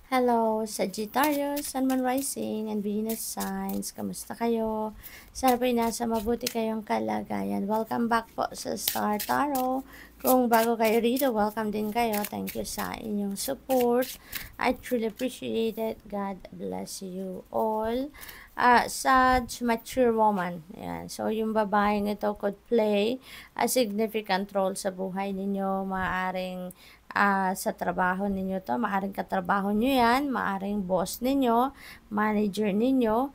Hello, Sagittarius, Sun, Moon, Rising, and Venus signs. Kamusta kayo? Sana po'y nasa mabuti kayong kalagayan. Welcome back po sa Star Tarot. Kung bago kayo rito, welcome din kayo. Thank you sa inyong support. I truly appreciate it. God bless you all. Sag, mature woman. Ayan. So, yung babaeng ito could play a significant role sa buhay ninyo. Maaring sa trabaho ninyo to, maaring katrabaho nyo yan, maaring boss ninyo, manager ninyo,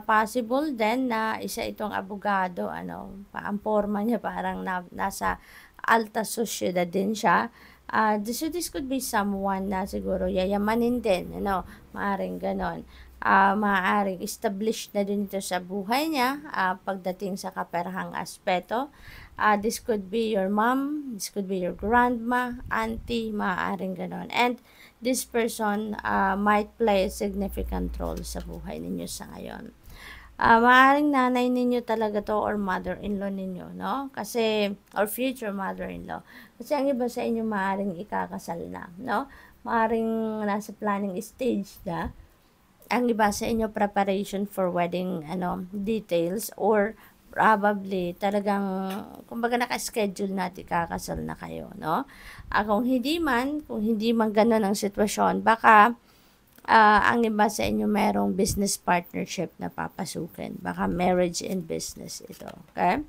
possible din na isa itong abogado, ang forma niya parang nasa alta sosyedad din siya. This could be someone na siguro yayamanin din, maaring ganon. Maaaring established na din ito sa buhay niya pagdating sa kaperahang aspeto. This could be your mom, this could be your grandma, auntie, maaaring ganon. And this person might play a significant role sa buhay ninyo sa ngayon. Maaaring nanay ninyo talaga to or mother-in-law ninyo, no? Kasi, or future mother-in-law. Kasi ang iba sa inyo maaaring ikakasal na, no? Maaaring nasa planning stage na. Ang iba sa inyo preparation for wedding details or probably talagang kumbaga naka-schedule natin kakasal na kayo, no? Kung hindi man ganun ang sitwasyon, baka ang iba sa inyo merong business partnership na papasukin. Baka marriage and business ito, okay?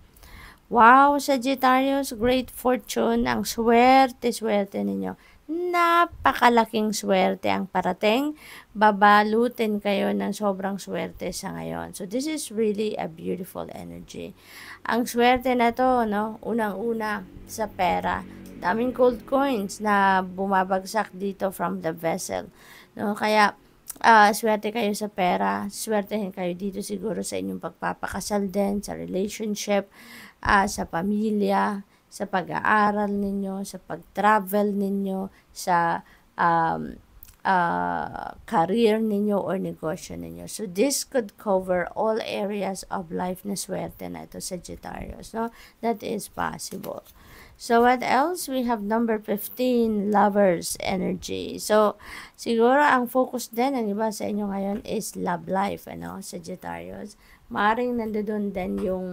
Wow, Sagittarius, great fortune, ang swerte ninyo. Napakalaking swerte ang parating. Babalutin kayo ng sobrang swerte sa ngayon. So, this is really a beautiful energy. Ang swerte na to, no, unang-una sa pera. Daming gold coins na bumabagsak dito from the vessel. No, kaya, swerte kayo sa pera. Swertehin kayo dito siguro sa inyong pagpapakasal din, sa relationship, sa pamilya, sa pag-aaral ninyo, sa pag-travel ninyo, sa career ninyo or negosyo ninyo. So, this could cover all areas of life na swerte na ito, Sagittarius, no? That is possible. So, what else? We have number 15, Lovers energy. So, siguro ang focus din ng iba sa inyo ngayon is love life, Sagittarius. Maaring nandoon din yung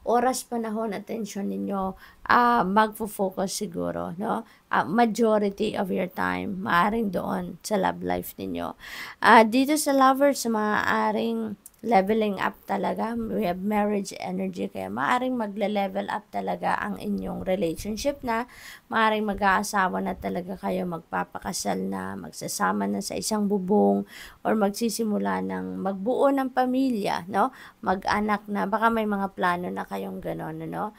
oras, panahon, attention ninyo, magfo-focus siguro, no? Majority of your time, maaring doon sa love life ninyo. Dito sa lovers, maaring leveling up talaga. We have marriage energy, kaya maaring magle-level up talaga ang inyong relationship na, maaring mag-aasawa na talaga kayo, magpapakasal na, magsasama na sa isang bubong, or magsisimula ng magbuo ng pamilya, no? Mag-anak na, baka may mga plano na kayong gano'n, no?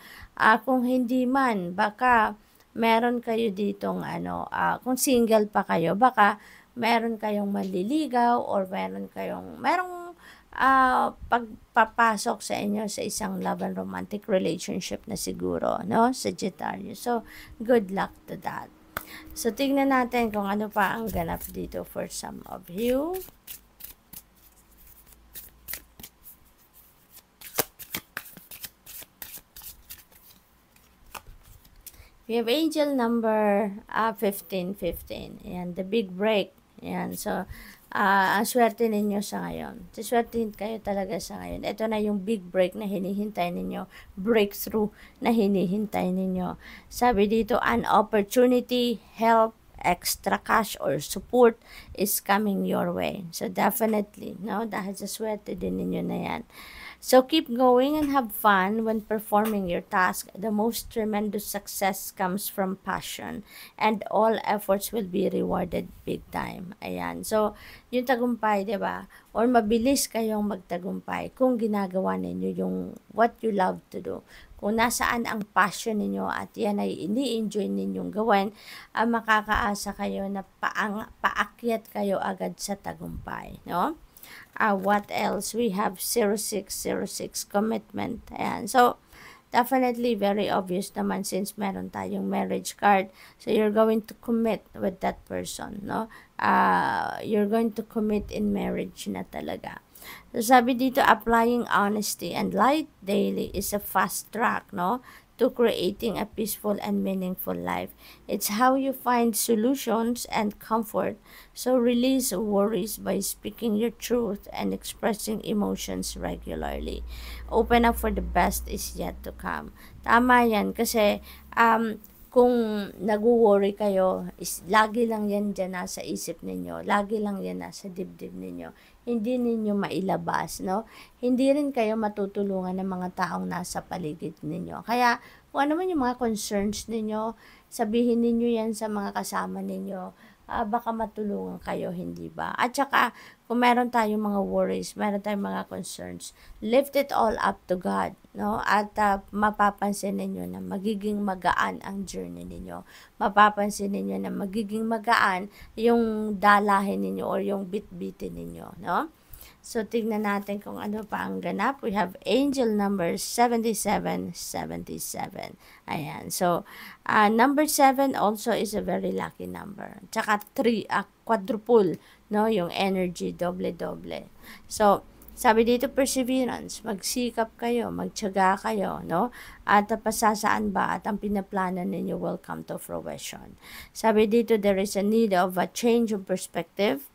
Kung hindi man, baka meron kayo ditong kung single pa kayo, baka meron kayong manliligaw or merong pagpapasok sa inyo sa isang love and romantic relationship na siguro, no, Sagittarius. So, good luck to that. So, tingnan natin kung ano pa ang ganap dito for some of you. We have angel number 1515. Ayan, the big break. Ayan, so, ang swerte ninyo sa ngayon. Swerte kayo talaga sa ngayon. Ito na yung big break na hinihintay ninyo. Breakthrough na hinihintay ninyo. Sabi dito, an opportunity, help, extra cash or support is coming your way. So, definitely, no? Dahil sa swerte din ninyo na yan. So, keep going and have fun when performing your task. The most tremendous success comes from passion and all efforts will be rewarded big time. Ayan. So, yung tagumpay, diba? Or mabilis kayong magtagumpay kung ginagawa ninyo yung what you love to do. Kung nasaan ang passion ninyo at yan ay ini-enjoy ninyong gawin, makakaasa kayo na paakyat kayo agad sa tagumpay, no? What else? We have 0606 commitment. Ayan. So, definitely very obvious naman since meron tayong marriage card. So, you're going to commit with that person, no? You're going to commit in marriage na talaga. So, sabi dito, applying honesty and light daily is a fast track, no? to creating a peaceful and meaningful life. It's how you find solutions and comfort. So release worries by speaking your truth and expressing emotions regularly. Open up for the best is yet to come. Tama yan kasi kung nag-worry kayo, is lagi lang yan dyan nasa isip ninyo, lagi lang yan nasa dibdib ninyo, hindi ninyo mailabas, no? Hindi rin kayo matutulungan ng mga taong nasa paligid ninyo. Kaya, kung ano man yung mga concerns ninyo, sabihin ninyo yan sa mga kasama ninyo, baka matulungan kayo, hindi ba? At saka, kung meron tayong mga worries, meron tayong mga concerns, lift it all up to God, no? At mapapansin ninyo na magiging magaan ang journey ninyo. Mapapansin ninyo na magiging magaan yung dalahin ninyo or yung bit-bitin ninyo, no? So, tignan natin kung ano pa ang ganap. We have angel number 7777. Ayan. So, number 7 also is a very lucky number. Tsaka 3, quadruple, no? Yung energy, doble-doble. So, sabi dito, perseverance, magsikap kayo, magtiyaga kayo, no? At pasasaan ba at ang pinaplanan ninyo will come to fruition. Sabi dito, there is a need of a change of perspective.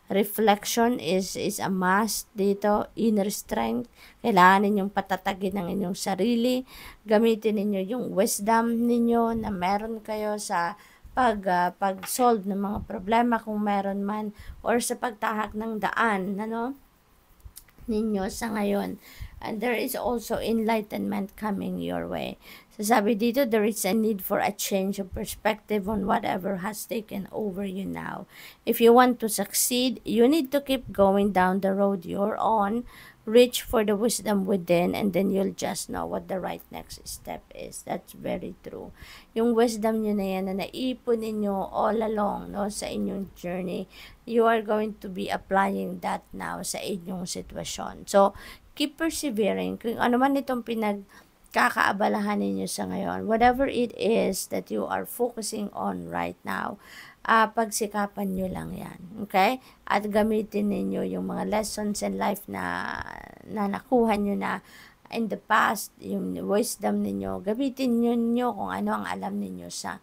Reflection is a must dito. Inner strength, kailangan ninyong patatagin ng inyong sarili. Gamitin ninyo yung wisdom ninyo na meron kayo sa pag-solve ng mga problema kung meron man, or sa pagtahak ng daan, ano, ninyo sa ngayon. And there is also enlightenment coming your way. So sabi dito, there is a need for a change of perspective on whatever has taken over you now. If you want to succeed, you need to keep going down the road you're on. Reach for the wisdom within, and then you'll just know what the right next step is. That's very true. Yung wisdom nyo na yan na naipon ninyo all along, no, sa inyong journey, you are going to be applying that now sa inyong sitwasyon. So, keep persevering. Kung ano man itong pinagkakaabalahan ninyo sa ngayon, whatever it is that you are focusing on right now, pagsikapan nyo lang yan. Okay? At gamitin ninyo yung mga lessons in life na nakuha nyo na in the past, yung wisdom ninyo, gamitin nyo kung ano ang alam ninyo sa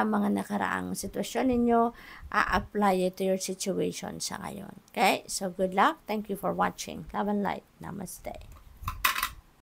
mga nakaraang sitwasyon ninyo, apply it to your situation sa ngayon. Okay? So, good luck. Thank you for watching. Love and light. Namaste.